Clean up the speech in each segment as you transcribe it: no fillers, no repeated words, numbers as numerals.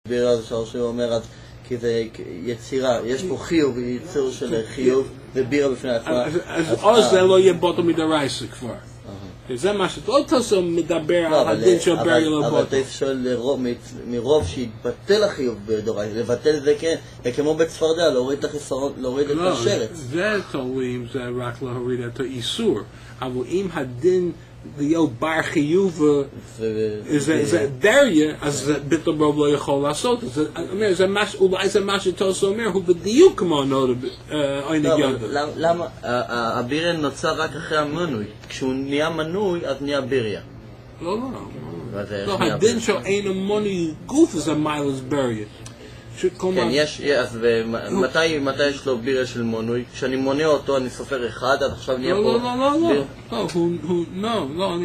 בירה שהוא אומר, אז כי זה יצירה, יש פה חיוב, ייצור של חיוב ובירה בפני עצמה. אז זה לא יהיה בוטו מדרייסה כבר. זה מה לא תעשו מדבר על הדין של בריה לא בוטו. אבל אתה שואל מרוב שהתבטל החיוב בדורייסה, לבטל את זה כמו בצפרדע, להוריד את החיסרון, להוריד את השרץ. זה תלוי אם זה רק להוריד את האיסור, אבל אם הדין להיות בר חיוב זה בריה, אז ביטל ברוב לא יכול לעשות. אולי זה מה שתוסו אומר, הוא בדיוק כמו עין הגיון. למה? הביריה נוצר רק אחרי המנוי. כשהוא נהיה מנוי, אז נהיה ביריה. לא, הדין של אין המוני גוף זה מיילס בריה. כן, אז מתי יש לו בירה של מונוי? כשאני מונה אותו אני סופר אחד, עד עכשיו נהיה פה... לא,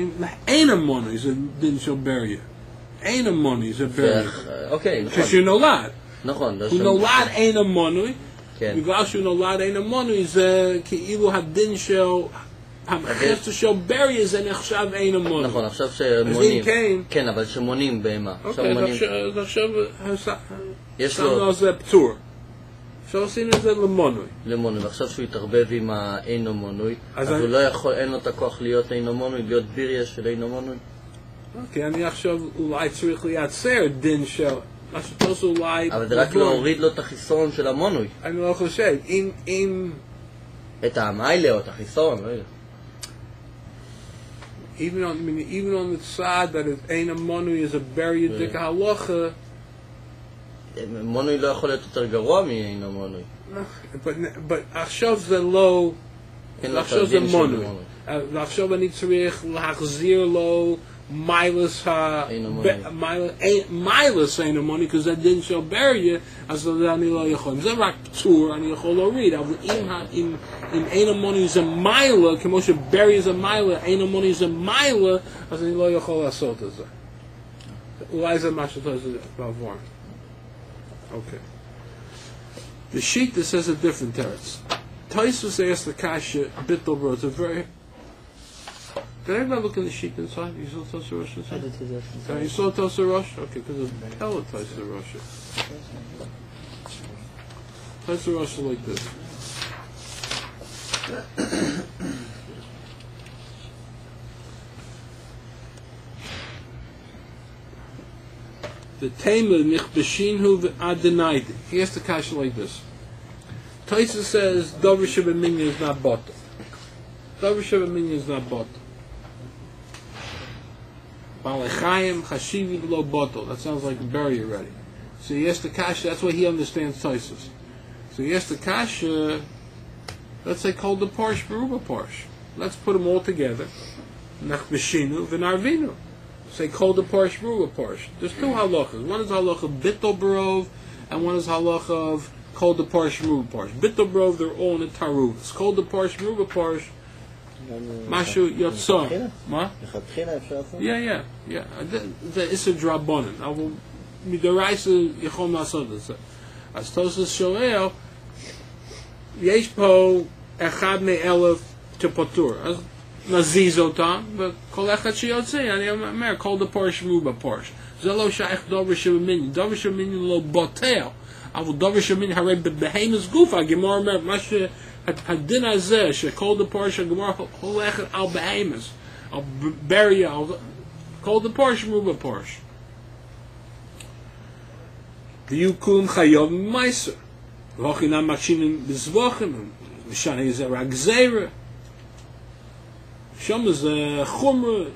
אין המונוי זה דין של בריה. אין המונוי זה בריה. אוקיי, נכון. כשהוא נולד. נכון. הוא נולד אין המונוי, בגלל שהוא נולד אין המונוי זה כאילו הדין של... המחצה של בריה זה נחשב אין המונוי. נכון, עכשיו שמונים. כן, אבל שמונים בהמה. אוקיי, עכשיו... יש לו זה פטור. אפשר עושים את זה למונוי. למונוי, ועכשיו שהוא יתערבב עם האינו מונוי, אז הוא לא יכול, אין לו את הכוח להיות אינו מונוי, להיות ביריה של אינו מונוי. אוקיי, אני עכשיו אולי צריך לייצר דין של... מה שתעשו אולי... אבל זה רק להוריד לו את החיסרון של המונוי. אני לא חושב, אם... את המיילה או את החיסרון, לא יודע. Even on the side that ain't a money is a barrier dik halacha. מונוי לא יכול להיות יותר גרוע מאינו מונוי. but עכשיו זה לא... עכשיו זה מונוי. ועכשיו אני צריך להחזיר לו מיילס מיילס אין המוני, כי זה דין של בריה, אז אני לא יכול. אם זה רק פטור, אני יכול להוריד, אבל אם אין המוני זה מיילה, כמו שבריה זה מיילה, אין המוני זה מיילה, אז אני לא יכול לעשות את זה. אולי זה מה שאתה עושה בעבור. Okay. The sheet that says a different teretz. Taisus asked the kasha bittul bro. It's a very... Did everybody look in the sheet inside? You saw Tosa Rosh inside? You saw Tosa Rosh? Okay, because there's hella Tosa Rosh. Tosa Rosh is like this. The Taimud Nichbeshinhu v'Adenaydin. He asked the kasha like this. Tosa says Dover Shebeminya is not bottom. Dover Shebeminya is not bottom. Balechayim Chashivi lo bottle. That sounds like a berry already. So he asked the kasha. That's why he understands Tosus. So he asked the kasha. Let's say called the Parsh Beruba Parsh. Let's put them all together. Nachbeshinu v'Narvinu. Say called the Parsh Beruba Parsh. There's two halachas. One is halacha bittul barov, and one is halacha of called the Parsh Beruba Parsh. Bittul barov, they're all in the taruv. It's called the Parsh Beruba Parsh. Mashu yotzah. Ma? Yeah. The Issa Drabonin. I will midaraisa yichom nasod it. As Tosus Shoel, yesh po echad me'elef to patur. As naziz otam, but kol echad sheyotze. Ani omer kol the Parsh Ruba Parsh. Zelo shaych dover sheminyan. Dover sheminyan lo botel. Avul dover sheminyan harei behemoth gufa. Gemara omer mashe. הדין הזה שכל דפורש הגמור הולכת על בהמס על בריה כל דפורש מרובה פורש ויהיו כולם חייב מייסר והוכינם מקשינים בזבוחים ושנה זה רק גזירה שם זה חומר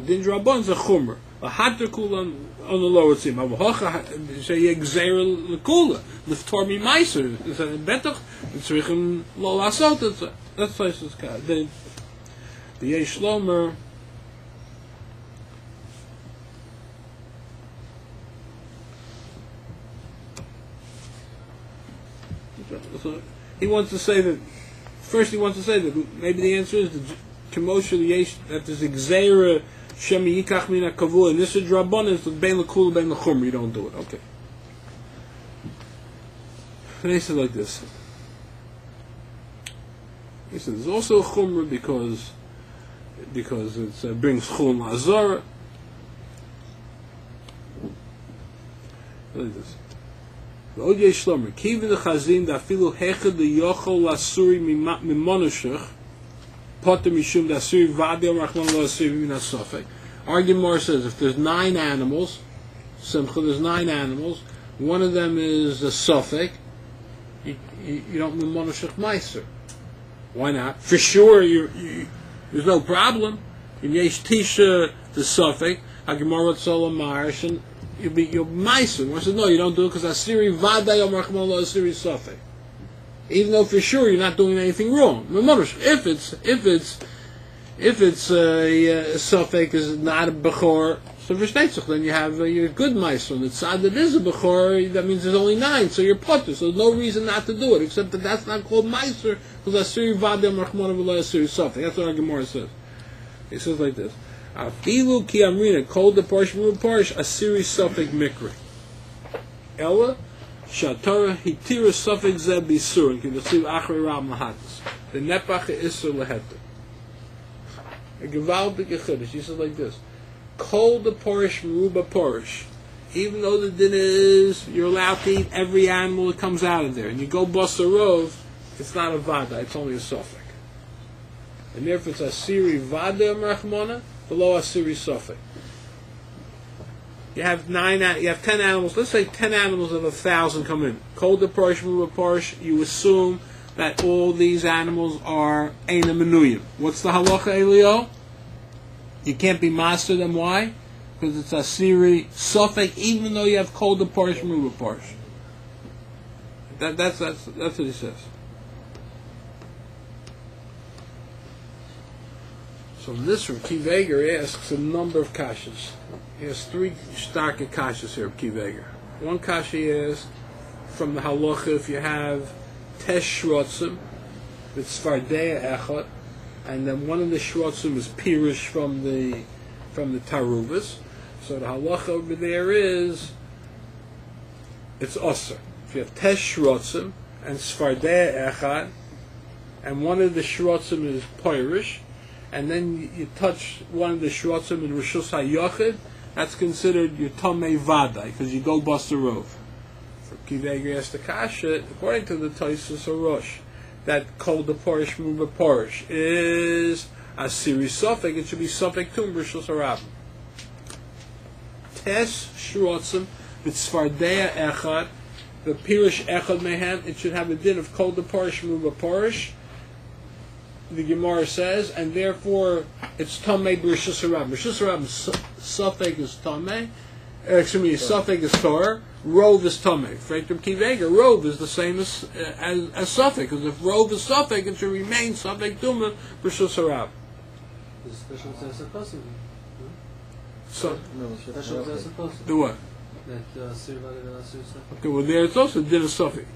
דין דרבון זה חומר החדר כולם on the lower team. Aber hocha שיהיה גזירה לכולה לפתור ממייסר זה בטח צריכים לא לעשות את זה. That's Tosus kasha. The Yesh Lomer so he wants to say that first he wants to say that maybe the answer is the Kemosha the Yesh that there's a gzeira Shemi yikach min hakavua and this is Drabbon is the bein l'kula bein l'chumra. You don't do it. Okay. And he said like this. He said there's also a chumra because it brings chulun la'azara. Look at this. ועוד יש לומר, כיוון דחזין דאפילו הכד ליוכל לסורי ממונושך, פוטר משום דאסורי ועדי רחמנא לא אסורי מן הסופק. Our Gemara says if there's 9 animals, Simcha, there's 9 animals, one of them is a suffix, you don't Mimonoshech Meiser. Why not? For sure, there's no problem. In Yesh Tisha, the suffix, HaGemara Tzol Amarish, and you'll Meiser. I said, no, you don't do it because Asiri Vaday Yom Rachman Lo Asiri suffix. Even though for sure you're not doing anything wrong. If it's a suffix is not a bechor, so then you have your good meiser. And the tzad that is a bechor, that means there's only 9, so you're potter. So there's no reason not to do it, except that that's not called meiser because asiri vadem rachmana v'lo asiri suffix. That's what our Gemara says. It says like this: Afilu ki amrina kol the parsh parsh asiri suffix mikri. Ella shatara hitira suffix zeb bisur and can receive achri ram lahatas. The nepach isur leheter. A gewaltige chiddush. He says like this: Kol the porish meruba porish. Even though the din is you're allowed to eat every animal that comes out of there, and you go bust a rov, it's not a vada. It's only a suffix. And therefore, it's asiri vada merachmona below asiri suffix. You have 10 animals. Let's say 10 animals of 1,000 come in. Kol the porish meruba porish. You assume that all these animals are Eina Menuyim. What's the halacha, Elio? You can't be master them. Why? Because it's Asiri Suffolk, even though you have Kol the Parish, Meruba Parish. That's what he says. So this from Kiveger asks a number of kashas. He has 3 stark kashas here, Kiveger. One kasha is from the halacha if you have Tesh Shrotzim, it's Svardeya Echot, and then one of the Shrotzim is Pirush from the Taruvas. So the halacha over there is it's Osir. If you have Tesh Shrotzim and Svardeya Echot, and one of the Shrotzim is Pirush, and then you touch one of the Shrotzim in Rishus HaYochid, that's considered your Tomei Vadai, because you go bust a rov. Kiveger asked the kasha, according to the Taisus Rosh, that Kol the Porish Muba Porish is a series suffix, it should be suffix to Rishus Harabim. Tes Shrotzim, B'tzvardeya Echad, the Pirish Echad Mehem, it should have a din of Kol the Porish Muba Porish, the Gemara says, and therefore it's Tamei B'Rishus Harabim. Rishus Harabim suffix is Tamei, suffix is Torah, Rov is Tamei. Right from Kiveger, Rov is the same as suffix, because if Rov is suffix, it should remain suffix Tumah B'Rishus Harabim. The special says supposed to be. So, Special says supposed to be. the what? Okay, well there it's also din a suffix.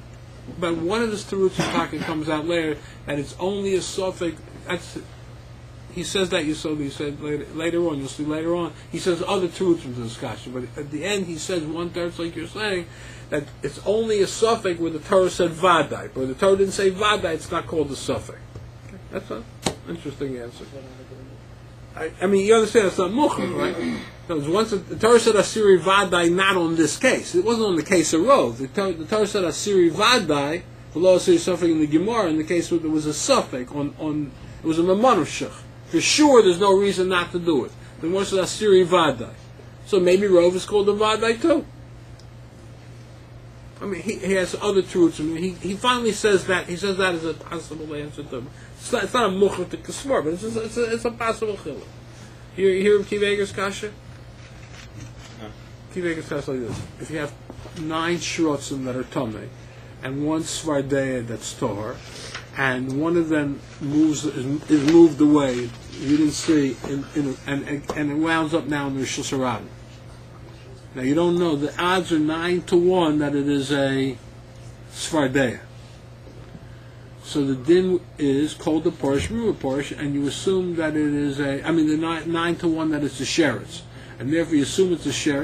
But one of the Terutzim Taka comes out later, and it's only a suffix. He says that, he said later on, you'll see later on, he says other Terutzim to this kasha, but at the end he says 1/3, like you're saying, that it's only a suffix where the Torah said Vadai. But where the Torah didn't say Vadai, it's not called a suffix. Okay. That's an interesting answer. I mean, you understand it's not Mukham, right? Because once the Torah said Asiri Vadai, not on this case. It wasn't on the case of Rov. The Torah said Asiri Vadai, below Asiri suffix in the Gemara, in the case where there was a suffix on it was a Mamonoshach. For sure, there's no reason not to do it. The Gemara said Asiri Vadai. So maybe Rov is called a Vadai too. I mean, he has other truths. I mean, he finally says that. He says that as a possible answer to him. It's not a mukhar to kasmar, but it's a possible chiluk. You hear of Kiveger's kasha? Kiveger's kasha like this: if you have 9 shrotzim that are tamei, and 1 svardeya that's tahor, and one of them is moved away, you didn't see, and it wounds up now in the Rishus Harabim. Now you don't know. The odds are 9-1 that it is a svardeya. So the din is called the Porish, Ruba Porish, and you assume that it is the 9-1 that it's a sheretz. And therefore you assume it's a sheretz.